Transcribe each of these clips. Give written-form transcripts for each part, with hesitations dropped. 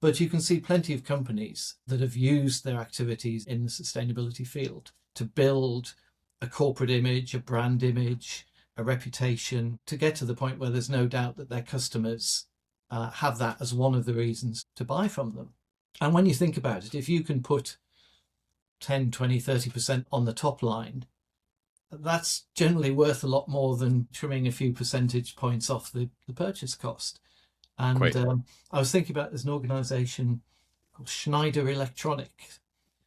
But you can see plenty of companies that have used their activities in the sustainability field to build a corporate image, a brand image, a reputation, to get to the point where there's no doubt that their customers have that as one of the reasons to buy from them. And when you think about it, if you can put 10, 20, 30% on the top line, that's generally worth a lot more than trimming a few percentage points off the purchase cost. And I was thinking about there's an organization called Schneider Electronic,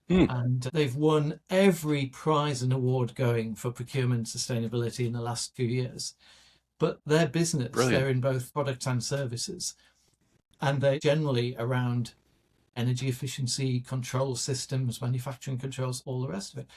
and they've won every prize and award going for procurement sustainability in the last few years. But their business, they're in both products and services, and they're generally around energy efficiency, control systems, manufacturing controls, all the rest of it.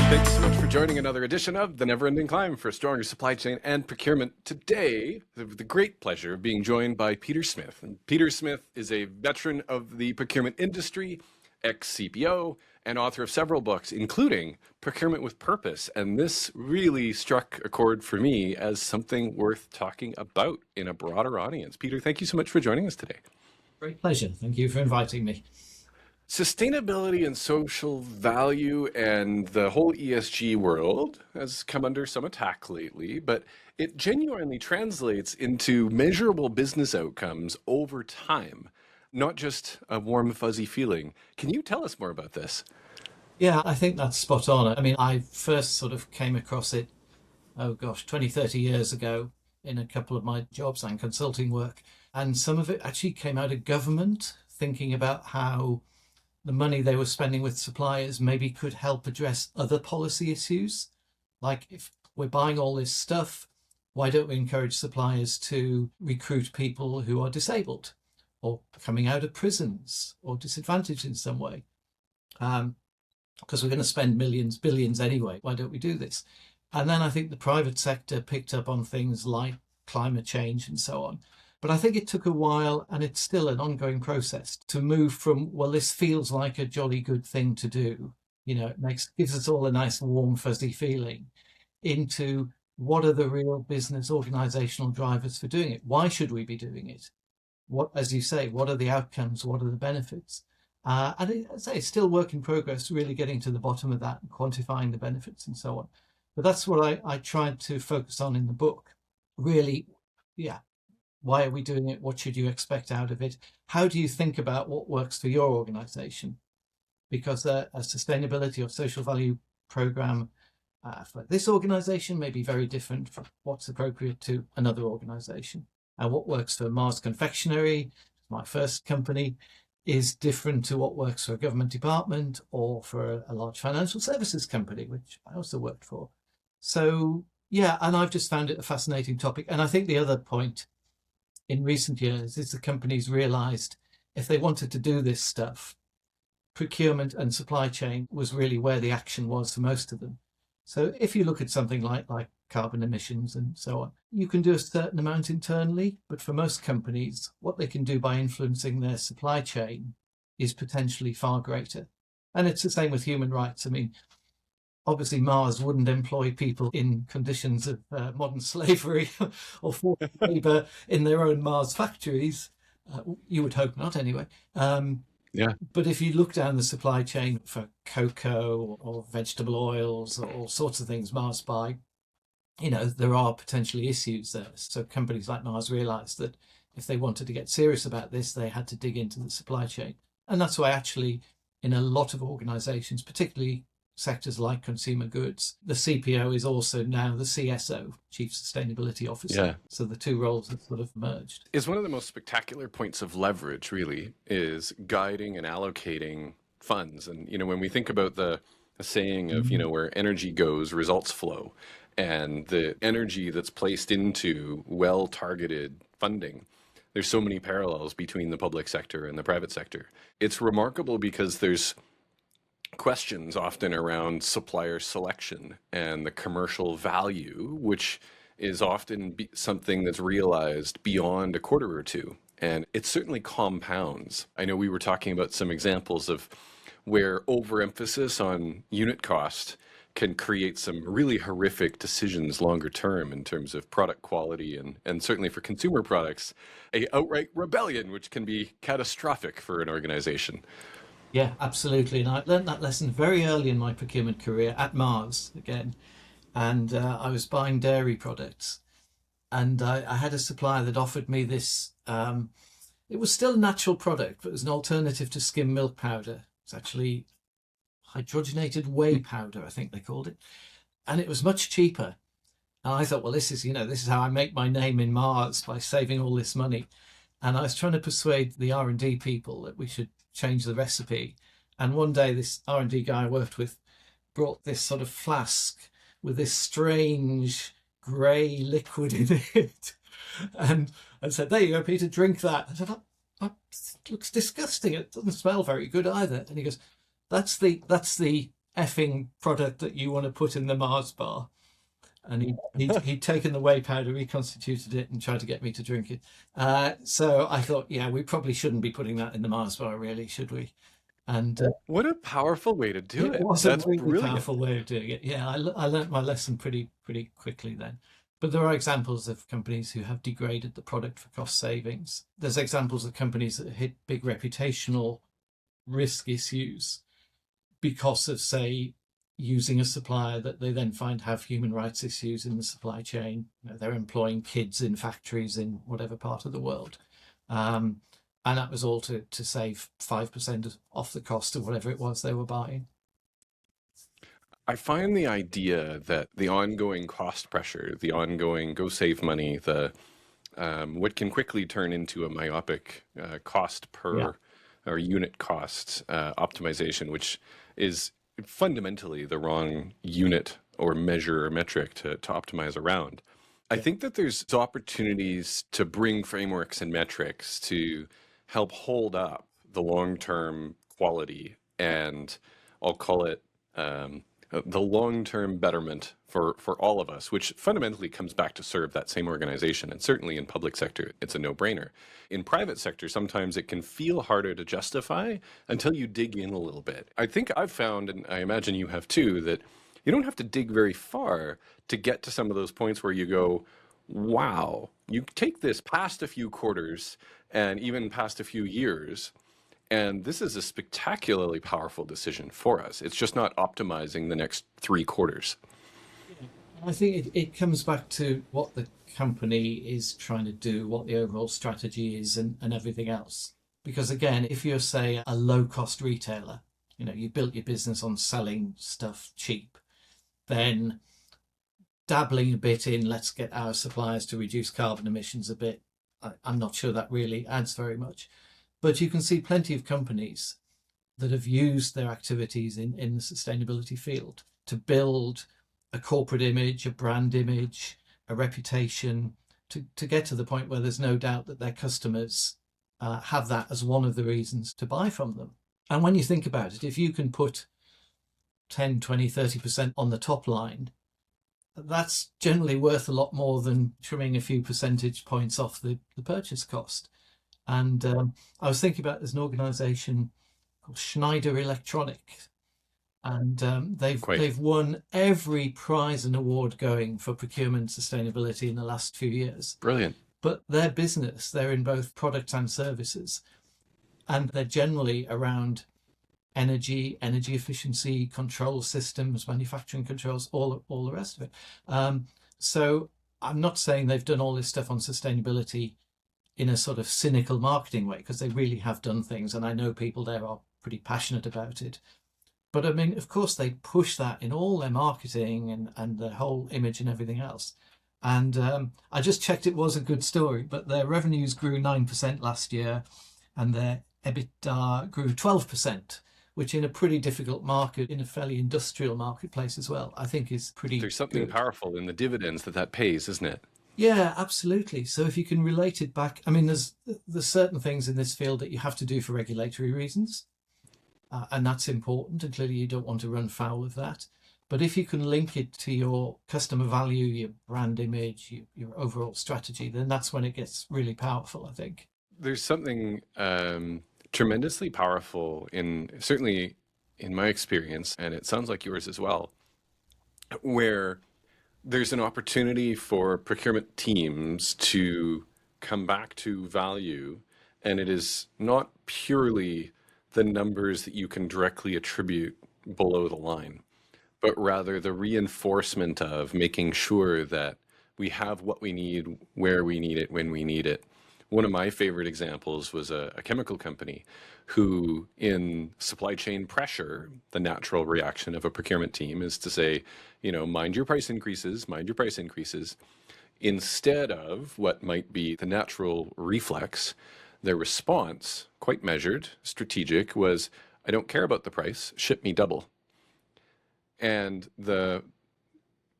Thank you so much for joining another edition of The Never-Ending Climb for Stronger Supply Chain and Procurement. Today, the great pleasure of being joined by Peter Smith. And Peter Smith is a veteran of the procurement industry, ex-CPO, and author of several books, including Procurement with Purpose. And this really struck a chord for me as something worth talking about in a broader audience. Peter, thank you so much for joining us today. Great pleasure. Thank you for inviting me. Sustainability and social value and the whole ESG world has come under some attack lately, but it genuinely translates into measurable business outcomes over time, not just a warm, fuzzy feeling. Can you tell us more about this? Yeah, I think that's spot on. I mean, I first sort of came across it, 20, 30 years ago in a couple of my jobs and consulting work. And some of it actually came out of government, thinking about how the money they were spending with suppliers maybe could help address other policy issues. Like, if we're buying all this stuff, why don't we encourage suppliers to recruit people who are disabled or coming out of prisons or disadvantaged in some way? Because we're going to spend millions, billions anyway. Why don't we do this? And then I think the private sector picked up on things like climate change and so on. But I think it took a while, and it's still an ongoing process, to move from, well, this feels like a jolly good thing to do, it gives us all a nice warm fuzzy feeling, into what are the real business organizational drivers for doing it? Why should we be doing it? What, as you say, what are the outcomes? What are the benefits? And it's still work in progress, really getting to the bottom of that and quantifying the benefits and so on. But that's what I tried to focus on in the book. Really, why are we doing it? What should you expect out of it? How do you think about what works for your organization? Because a sustainability or social value program for this organization may be very different from what's appropriate to another organization. And what works for Mars Confectionery, my first company, is different to what works for a government department or for a large financial services company, which I also worked for. So, and I've just found it a fascinating topic. And I think the other point in recent years is the companies realized if they wanted to do this stuff, procurement and supply chain was really where the action was for most of them. So if you look at something like carbon emissions and so on, you can do a certain amount internally, but for most companies, what they can do by influencing their supply chain is potentially far greater. And it's the same with human rights. I mean, obviously Mars wouldn't employ people in conditions of modern slavery or forced labor in their own Mars factories. You would hope not anyway. But if you look down the supply chain for cocoa or vegetable oils or all sorts of things Mars buy, there are potentially issues there. So companies like Mars realized that if they wanted to get serious about this, they had to dig into the supply chain. And that's why actually in a lot of organizations, particularly sectors like consumer goods, the CPO is also now the CSO, Chief Sustainability Officer. Yeah. So the two roles have sort of merged. Is one of the most spectacular points of leverage, really, is guiding and allocating funds. And, when we think about the saying of, where energy goes, results flow, and the energy that's placed into well-targeted funding, there's so many parallels between the public sector and the private sector. It's remarkable because there's questions often around supplier selection and the commercial value, which is often something that's realized beyond a quarter or two. And it certainly compounds. I know we were talking about some examples of where overemphasis on unit cost can create some really horrific decisions longer term in terms of product quality and certainly for consumer products, a outright rebellion, which can be catastrophic for an organization. Yeah, absolutely. And I learned that lesson very early in my procurement career at Mars again. And I was buying dairy products. And I had a supplier that offered me this. It was still a natural product, but it was an alternative to skim milk powder. It's actually hydrogenated whey powder, I think they called it. And it was much cheaper. And I thought, well, this is how I make my name in Mars by saving all this money. And I was trying to persuade the R&D people that we should change the recipe. And one day, this R&D guy I worked with brought this sort of flask with this strange grey liquid in it, and said, "There you go, Peter, drink that." I said, "That looks disgusting. It doesn't smell very good either." And he goes, "That's the effing product that you want to put in the Mars bar." And he'd taken the whey powder, reconstituted it, and tried to get me to drink it. So I thought, yeah, we probably shouldn't be putting that in the Mars bar, really, should we? And What a powerful way to do it it. was a That's really brilliant. powerful way of doing it. Yeah, I learnt my lesson pretty quickly then. But there are examples of companies who have degraded the product for cost savings. There's examples of companies that hit big reputational risk issues because of, say, using a supplier that they then find have human rights issues in the supply chain. They're employing kids in factories in whatever part of the world. Um, and that was all to save 5% off the cost of whatever it was they were buying. I find the idea that the ongoing cost pressure, the ongoing go save money, the what can quickly turn into a myopic cost Yeah. per or unit cost optimization, which is fundamentally the wrong unit or measure or metric to optimize around. I Yeah. think that there's opportunities to bring frameworks and metrics to help hold up the long-term quality and I'll call it the long-term betterment for all of us, which fundamentally comes back to serve that same organization. And certainly in public sector, it's a no-brainer. In private sector, sometimes it can feel harder to justify until you dig in a little bit. I think I've found, and I imagine you have too, that you don't have to dig very far to get to some of those points where you go, wow, you take this past a few quarters and even past a few years, and this is a spectacularly powerful decision for us. It's just not optimizing the next 3 quarters. Yeah. I think it comes back to what the company is trying to do, what the overall strategy is, and everything else. Because again, if you're, say, a low cost retailer, you built your business on selling stuff cheap, then dabbling a bit in, let's get our suppliers to reduce carbon emissions a bit, I'm not sure that really adds very much. But you can see plenty of companies that have used their activities in the sustainability field to build a corporate image, a brand image, a reputation, to get to the point where there's no doubt that their customers have that as one of the reasons to buy from them. And when you think about it, if you can put 10, 20, 30% on the top line, that's generally worth a lot more than trimming a few percentage points off the purchase cost. And I was thinking about there's an organization called Schneider Electronic, and Quite. they've won every prize and award going for procurement sustainability in the last few years. Brilliant. But their business, they're in both products and services, and they're generally around energy efficiency, control systems, manufacturing controls, all the rest of it. So I'm not saying they've done all this stuff on sustainability in a sort of cynical marketing way, because they really have done things, and I know people there are pretty passionate about it. But I mean, of course, they push that in all their marketing and their whole image and everything else. And I just checked, it was a good story, but their revenues grew 9% last year, and their EBITDA grew 12%, which in a pretty difficult market, in a fairly industrial marketplace as well, I think is pretty There's something good. powerful in the dividends that pays, isn't it? Yeah, absolutely. So if you can relate it back, I mean, there's certain things in this field that you have to do for regulatory reasons, and that's important. And clearly, you don't want to run foul of that. But if you can link it to your customer value, your brand image, your overall strategy, then that's when it gets really powerful, I think. There's something tremendously powerful in certainly in my experience, and it sounds like yours as well, where there's an opportunity for procurement teams to come back to value, and it is not purely the numbers that you can directly attribute below the line, but rather the reinforcement of making sure that we have what we need, where we need it, when we need it. One of my favorite examples was a chemical company who, in supply chain pressure, the natural reaction of a procurement team is to say, mind your price increases, mind your price increases. Instead of what might be the natural reflex, their response, quite measured, strategic, was, I don't care about the price, ship me double. And the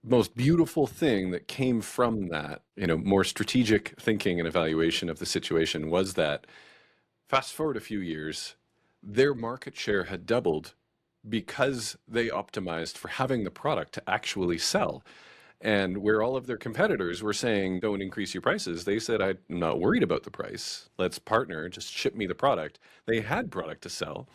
most beautiful thing that came from that, more strategic thinking and evaluation of the situation was that fast forward a few years, their market share had doubled because they optimized for having the product to actually sell. And where all of their competitors were saying, don't increase your prices, they said, I'm not worried about the price. Let's partner, just ship me the product. They had product to sell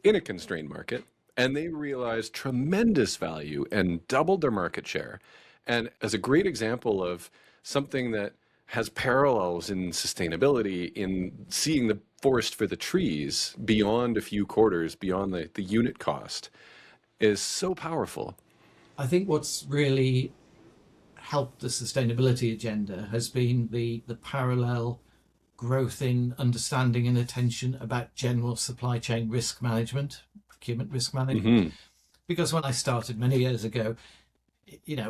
in a constrained market, and they realized tremendous value and doubled their market share. And as a great example of something that has parallels in sustainability, in seeing the forest for the trees beyond a few quarters, beyond the unit cost, is so powerful. I think what's really helped the sustainability agenda has been the parallel growth in understanding and attention about general supply chain risk management, procurement risk management. Hmm. Because when I started many years ago,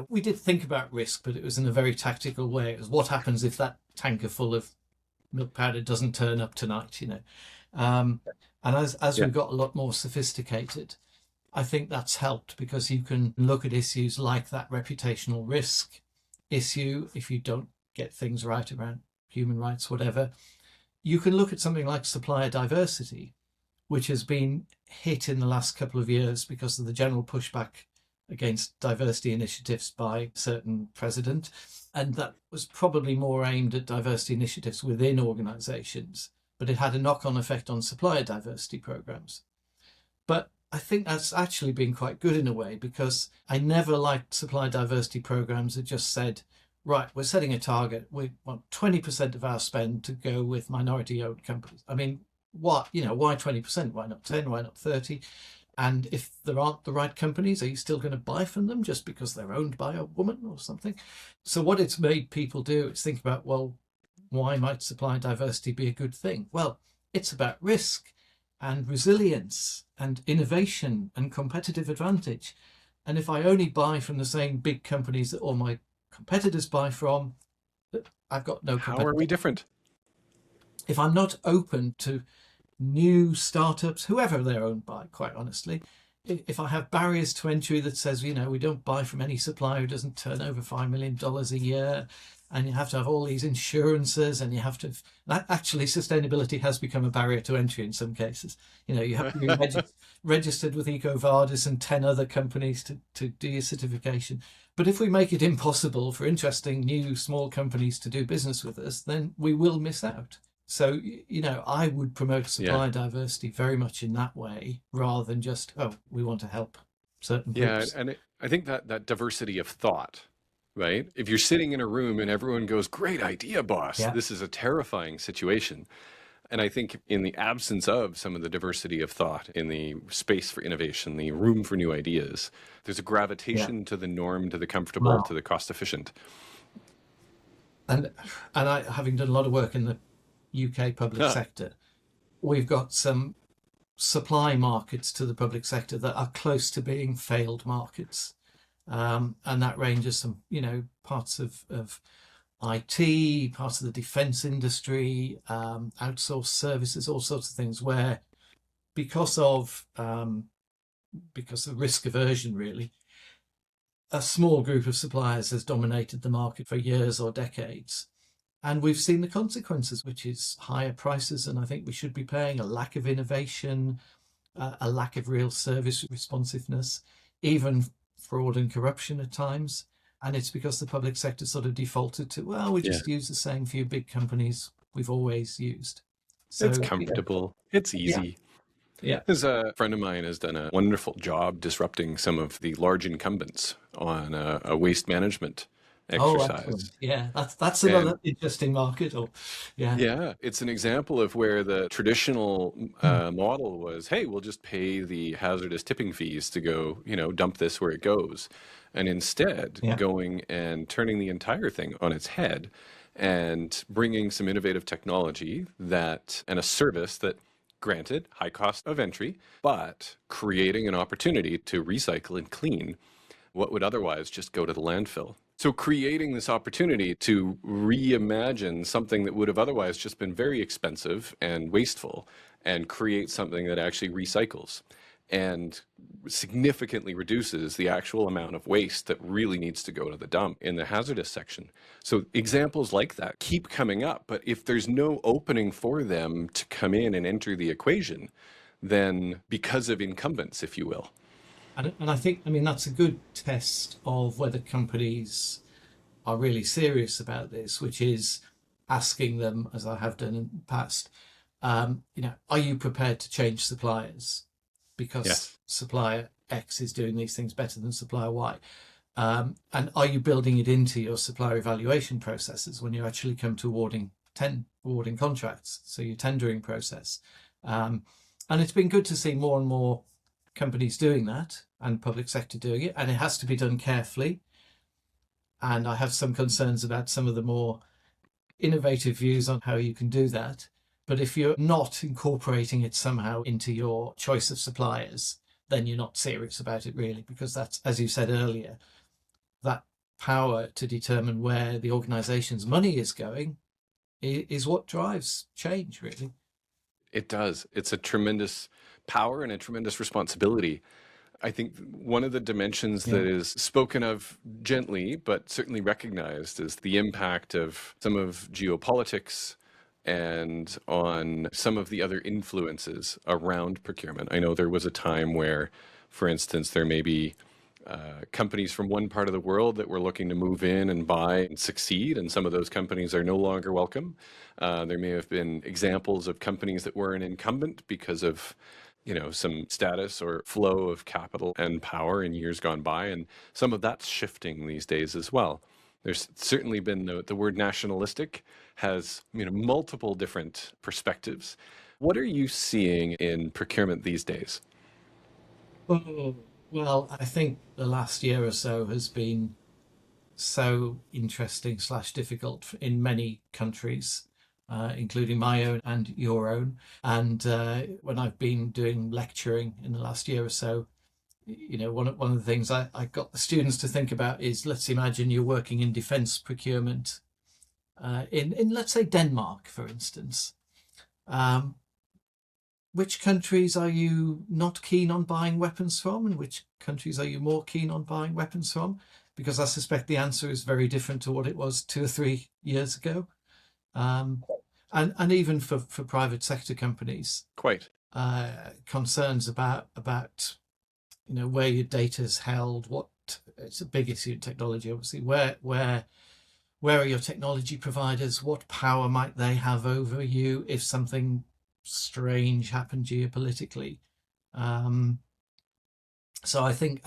we did think about risk, but it was in a very tactical way. It was what happens if that tanker full of milk powder doesn't turn up tonight. And as Yeah. we've got a lot more sophisticated, I think that's helped because you can look at issues like that reputational risk issue if you don't get things right around human rights, whatever. You can look at something like supplier diversity, which has been hit in the last couple of years because of the general pushback against diversity initiatives by a certain president. And that was probably more aimed at diversity initiatives within organizations, but it had a knock-on effect on supplier diversity programs. But I think that's actually been quite good in a way, because I never liked supply diversity programs that just said, right, we're setting a target. We want 20% of our spend to go with minority owned companies. I mean, what, why 20%? Why not 10? Why not 30? And if there aren't the right companies, are you still going to buy from them just because they're owned by a woman or something? So what it's made people do is think about, well, why might supply diversity be a good thing? Well, it's about risk and resilience and innovation and competitive advantage. And if I only buy from the same big companies that all my competitors buy from, I've got no How are we competitor. different? If I'm not open to new startups, whoever they're owned by, quite honestly, if I have barriers to entry that says, we don't buy from any supplier who doesn't turn over $5 million a year, and you have to have all these insurances, and you have to, that actually sustainability has become a barrier to entry in some cases. You have to be registered with EcoVadis and 10 other companies to do your certification. But if we make it impossible for interesting new small companies to do business with us, then we will miss out. So, I would promote Yeah. supply diversity very much in that way, rather than just, we want to help certain Yeah, groups. and I think that diversity of thought, right? If you're sitting in a room and everyone goes, "Great idea, boss," Yeah, this is a terrifying situation. And I think in the absence of some of the diversity of thought, in the space for innovation, the room for new ideas, there's a yeah. gravitation to the norm, to the comfortable, to Wow. the cost efficient. And I, having done a lot of work in the UK public Huh. sector, we've got some supply markets to the public sector that are close to being failed markets. And that ranges from, parts of IT, parts of the defense industry, outsourced services, all sorts of things where, because of risk aversion, really, a small group of suppliers has dominated the market for years or decades. And we've seen the consequences, which is higher prices. And I think we should be paying a lack of innovation, a lack of real service responsiveness, even fraud and corruption at times. And it's because the public sector sort of defaulted to, well, we Yeah. just use the same few big companies we've always used. It's So, comfortable. It's yeah, easy. Yeah. Because a friend of mine has done a wonderful job disrupting some of the large incumbents on a waste management Oh, exercise. excellent. Yeah, that's And another interesting market. Or, yeah. yeah, it's an example of where the traditional model was, hey, we'll just pay the hazardous tipping fees to go, dump this where it goes. And instead, Yeah. going and turning the entire thing on its head and bringing some innovative technology and a service that, granted, high cost of entry, but creating an opportunity to recycle and clean what would otherwise just go to the landfill. So creating this opportunity to reimagine something that would have otherwise just been very expensive and wasteful and create something that actually recycles and significantly reduces the actual amount of waste that really needs to go to the dump in the hazardous section. So examples like that keep coming up, but if there's no opening for them to come in and enter the equation, then because of incumbents, if you will. And I think, I mean, that's a good test of whether companies are really serious about this, which is asking them, as I have done in the past, are you prepared to change suppliers because Yes. supplier X is doing these things better than supplier Y? And are you building it into your supplier evaluation processes when you actually come to awarding contracts? So your tendering process. And it's been good to see more and more companies doing that and public sector doing it, and it has to be done carefully. And I have some concerns about some of the more innovative views on how you can do that. But if you're not incorporating it somehow into your choice of suppliers, then you're not serious about it really, because that's, as you said earlier, that power to determine where the organization's money is going is what drives change, really. It does. It's a tremendous power and a tremendous responsibility. I think one of the dimensions Yeah. that is spoken of gently, but certainly recognized, is the impact of some of geopolitics and on some of the other influences around procurement. I know there was a time where, for instance, there may be companies from one part of the world that were looking to move in and buy and succeed, and some of those companies are no longer welcome. There may have been examples of companies that were an incumbent because of some status or flow of capital and power in years gone by, and some of that's shifting these days as well. There's certainly been the word nationalistic has multiple different perspectives. What are you seeing in procurement these days? Oh, well, I think the last year or so has been so interesting slash difficult in many countries, including my own and your own. And when I've been doing lecturing in the last year or so, one of the things I got the students to think about is, let's imagine you're working in defence procurement in let's say Denmark, for instance. Um, which countries are you not keen on buying weapons from, and which countries are you more keen on buying weapons from? Because I suspect the answer is very different to what it was 2 or 3 years ago. Um, and even for private sector companies, Quite. concerns about where your data is held. What It's a big issue in technology, obviously. Where are your technology providers? What power might they have over you if something strange happened geopolitically? Um, so I think,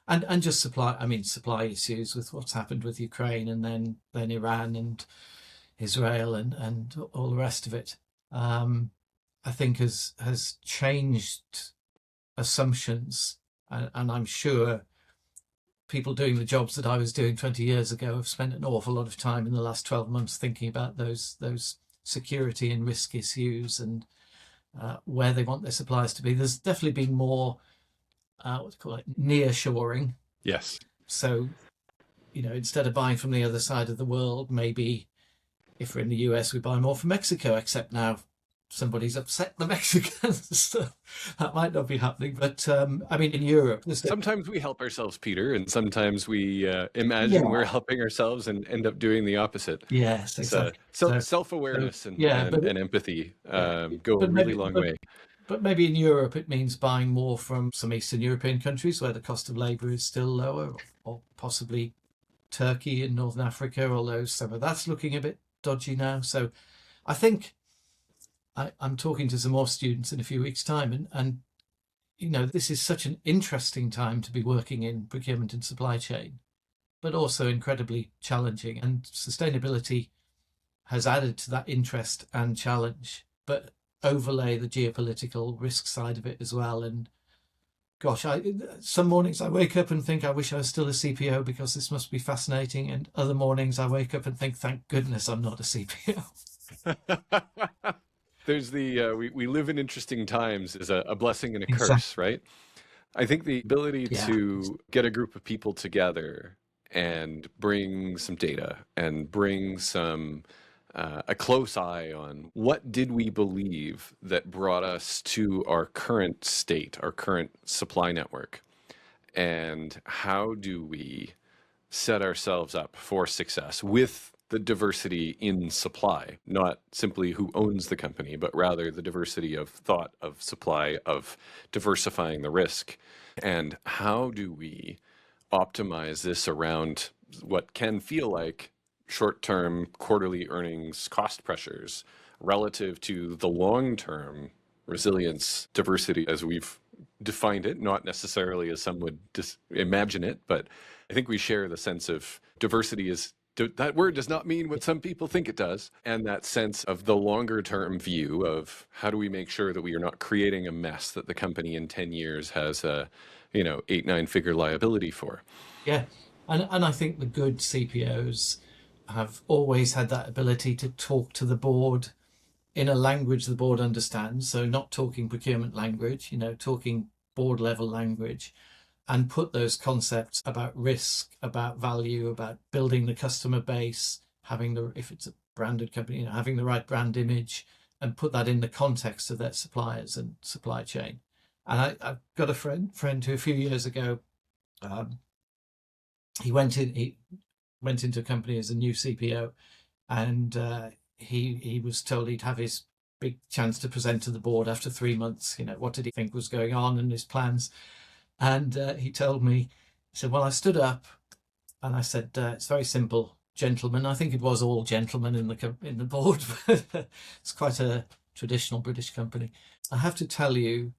and just supply. I mean, supply issues with what's happened with Ukraine, and then Iran and Israel and all the rest of it. I think has changed assumptions, and I'm sure people doing the jobs that I was doing 20 years ago have spent an awful lot of time in the last 12 months thinking about those security and risk issues, and where they want their suppliers to be. There's definitely been more what do you call it, nearshoring. Yes. So instead of buying from the other side of the world, maybe if we're in the US, we buy more from Mexico. Except now somebody's upset the Mexicans, so that might not be happening. But I mean, in Europe, Sometimes we help ourselves, Peter, and sometimes we imagine we're yeah, helping ourselves and end up doing the opposite. yes, It's exactly. So, so self-awareness yeah, and empathy yeah, go a but really maybe, long way. but maybe in Europe it means buying more from some Eastern European countries where the cost of labour is still lower, or possibly Turkey and Northern Africa, although some of that's looking a bit dodgy now. So I think I'm talking to some more students in a few weeks' time, and this is such an interesting time to be working in procurement and supply chain, but also incredibly challenging. And sustainability has added to that interest and challenge, but overlay the geopolitical risk side of it as well. And gosh, some mornings I wake up and think I wish I was still a CPO because this must be fascinating, and other mornings I wake up and think, thank goodness I'm not a CPO. There's we live in interesting times is a blessing and a Exactly. curse, right? I think the ability Yeah. to get a group of people together and bring some data and bring some a close eye on what did we believe that brought us to our current state, our current supply network, and how do we set ourselves up for success with the diversity in supply, not simply who owns the company, but rather the diversity of thought, of supply, of diversifying the risk. And how do we optimize this around what can feel like short-term quarterly earnings cost pressures relative to the long-term resilience, diversity as we've defined it, not necessarily as some would imagine it, but I think we share the sense of diversity is that word does not mean what some people think it does. And that sense of the longer term view of how do we make sure that we are not creating a mess that the company in 10 years has a, 8, 9 figure liability for. Yeah. And I think the good CPOs have always had that ability to talk to the board in a language the board understands. So not talking procurement language, talking board level language, and put those concepts about risk, about value, about building the customer base, if it's a branded company, having the right brand image, and put that in the context of their suppliers and supply chain. And I've got a friend who a few years ago, um, he went into a company as a new CPO, and he was told he'd have his big chance to present to the board after 3 months. What did he think was going on and his plans? And he told me, he said, well, I stood up and I said, it's very simple, gentlemen. I think it was all gentlemen in the board, but it's quite a traditional British company. I have to tell you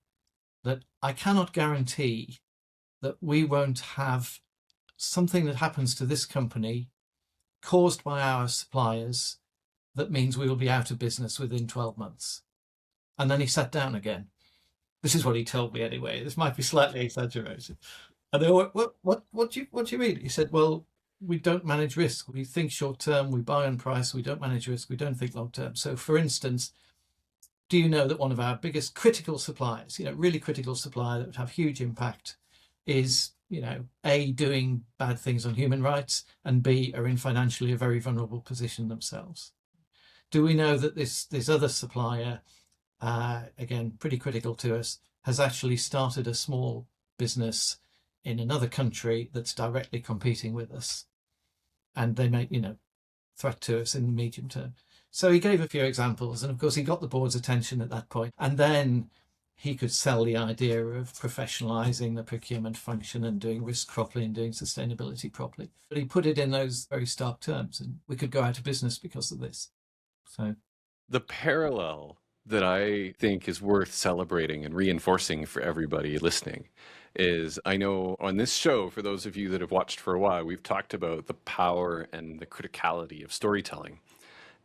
that I cannot guarantee that we won't have something that happens to this company caused by our suppliers that means we will be out of business within 12 months. And then he sat down again. This is what he told me anyway. This might be slightly exaggerated. And I went, what do you mean? He said, well, we don't manage risk. We think short term, we buy on price, we don't manage risk, we don't think long term. So for instance, do you know that one of our biggest critical suppliers, really critical supplier that would have huge impact is, A, doing bad things on human rights, and B, are in financially a very vulnerable position themselves? Do we know that this other supplier, again, pretty critical to us, has actually started a small business in another country that's directly competing with us, and they make threat to us in the medium term? So he gave a few examples, and of course he got the board's attention at that point, and then he could sell the idea of professionalizing the procurement function and doing risk properly and doing sustainability properly. But he put it in those very stark terms, and we could go out of business because of this. So The parallel that I think is worth celebrating and reinforcing for everybody listening is I know on this show, for those of you that have watched for a while, we've talked about the power and the criticality of storytelling.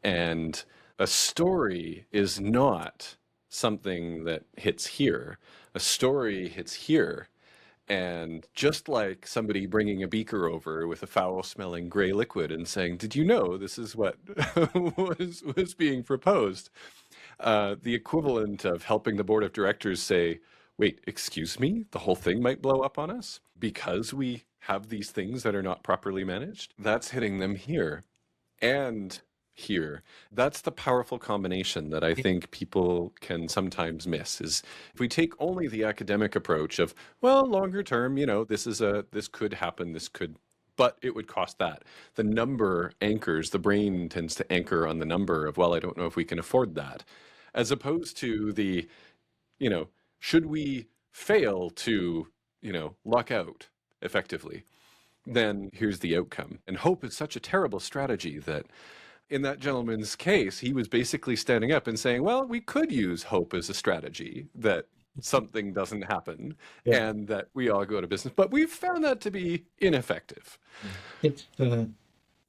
And a story is not something that hits here. A story hits here. And just like somebody bringing a beaker over with a foul-smelling gray liquid and saying, "Did you know this is what was being proposed?" The equivalent of helping the board of directors say, "Wait, excuse me, the whole thing might blow up on us because we have these things that are not properly managed." That's hitting them here and here. That's the powerful combination that I think people can sometimes miss is if we take only the academic approach of, well, longer term, this could happen, but it would cost that. The number anchors, the brain tends to anchor on the number of, well, I don't know if we can afford that. As opposed to the, you know, should we fail to, luck out effectively, then here's the outcome. And hope is such a terrible strategy that in that gentleman's case, he was basically standing up and saying, well, we could use hope as a strategy that something doesn't happen Yeah. and that we all go out of business. But we've found that to be ineffective. It,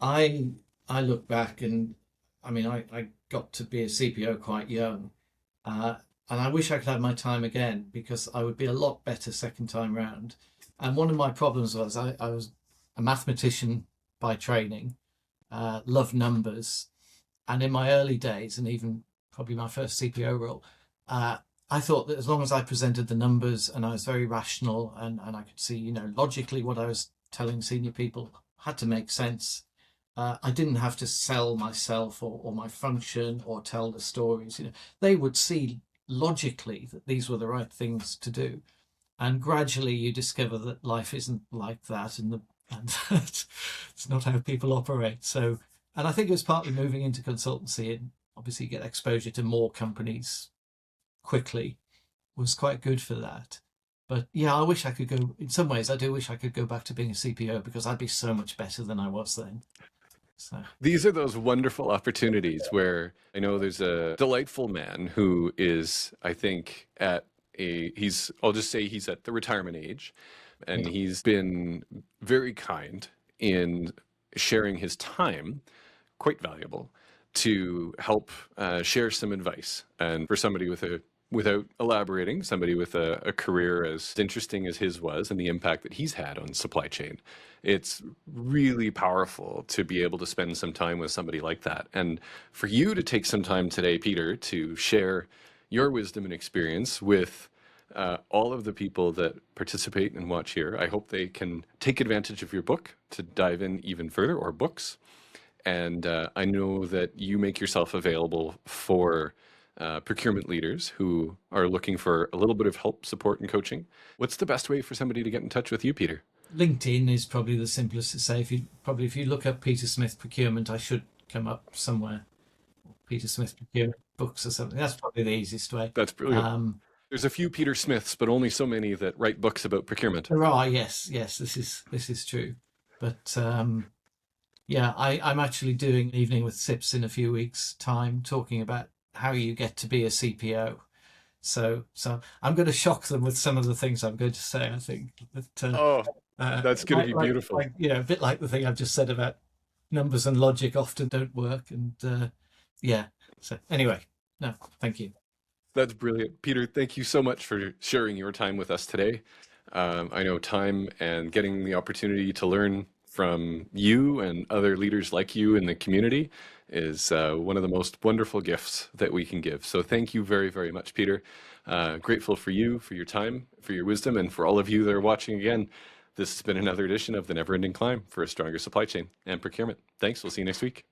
I I look back and I mean I got to be a CPO quite young, uh, and I wish I could have my time again because I would be a lot better second time round. And one of my problems was I was a mathematician by training, loved numbers, and in my early days and even probably my first CPO role, uh, I thought that as long as I presented the numbers and I was very rational and I could see, logically what I was telling senior people had to make sense. I didn't have to sell myself or my function or tell the stories. They would see logically that these were the right things to do. And gradually you discover that life isn't like that and that it's not how people operate. So, and I think it was partly moving into consultancy and obviously get exposure to more companies quickly was quite good for that. But yeah, I wish I could go, in some ways, I do wish I could go back to being a CPO because I'd be so much better than I was then. So, These are those wonderful opportunities where I know there's a delightful man who is, I think, I'll just say he's at the retirement age, and yeah. he's been very kind in sharing his time, quite valuable, to help share some advice. And for somebody without elaborating, somebody with a career as interesting as his was and the impact that he's had on supply chain, it's really powerful to be able to spend some time with somebody like that. And for you to take some time today, Peter, to share your wisdom and experience with all of the people that participate and watch here, I hope they can take advantage of your book to dive in even further, or books. And I know that you make yourself available for procurement leaders who are looking for a little bit of help, support, and coaching. What's the best way for somebody to get in touch with you, Peter? LinkedIn is probably the simplest to say. If you look up Peter Smith Procurement, I should come up somewhere. Peter Smith Procurement books or something. That's probably the easiest way. That's brilliant. There's a few Peter Smiths, but only so many that write books about procurement. There are, yes, this is true. But yeah, I'm actually doing an evening with SIPs in a few weeks' time, talking about how you get to be a CPO. So I'm going to shock them with some of the things I'm going to say. I think that Oh, that's going to be beautiful. a bit like the thing I've just said about numbers and logic often don't work. And yeah. So anyway, no, thank you. That's brilliant. Peter, thank you so much for sharing your time with us today. I know time and getting the opportunity to learn from you and other leaders like you in the community is one of the most wonderful gifts that we can give. So thank you very, very much, Peter. Grateful for you, for your time, for your wisdom, and for all of you that are watching again. This has been another edition of The Never Ending Climb for a Stronger Supply Chain and Procurement. Thanks. We'll see you next week.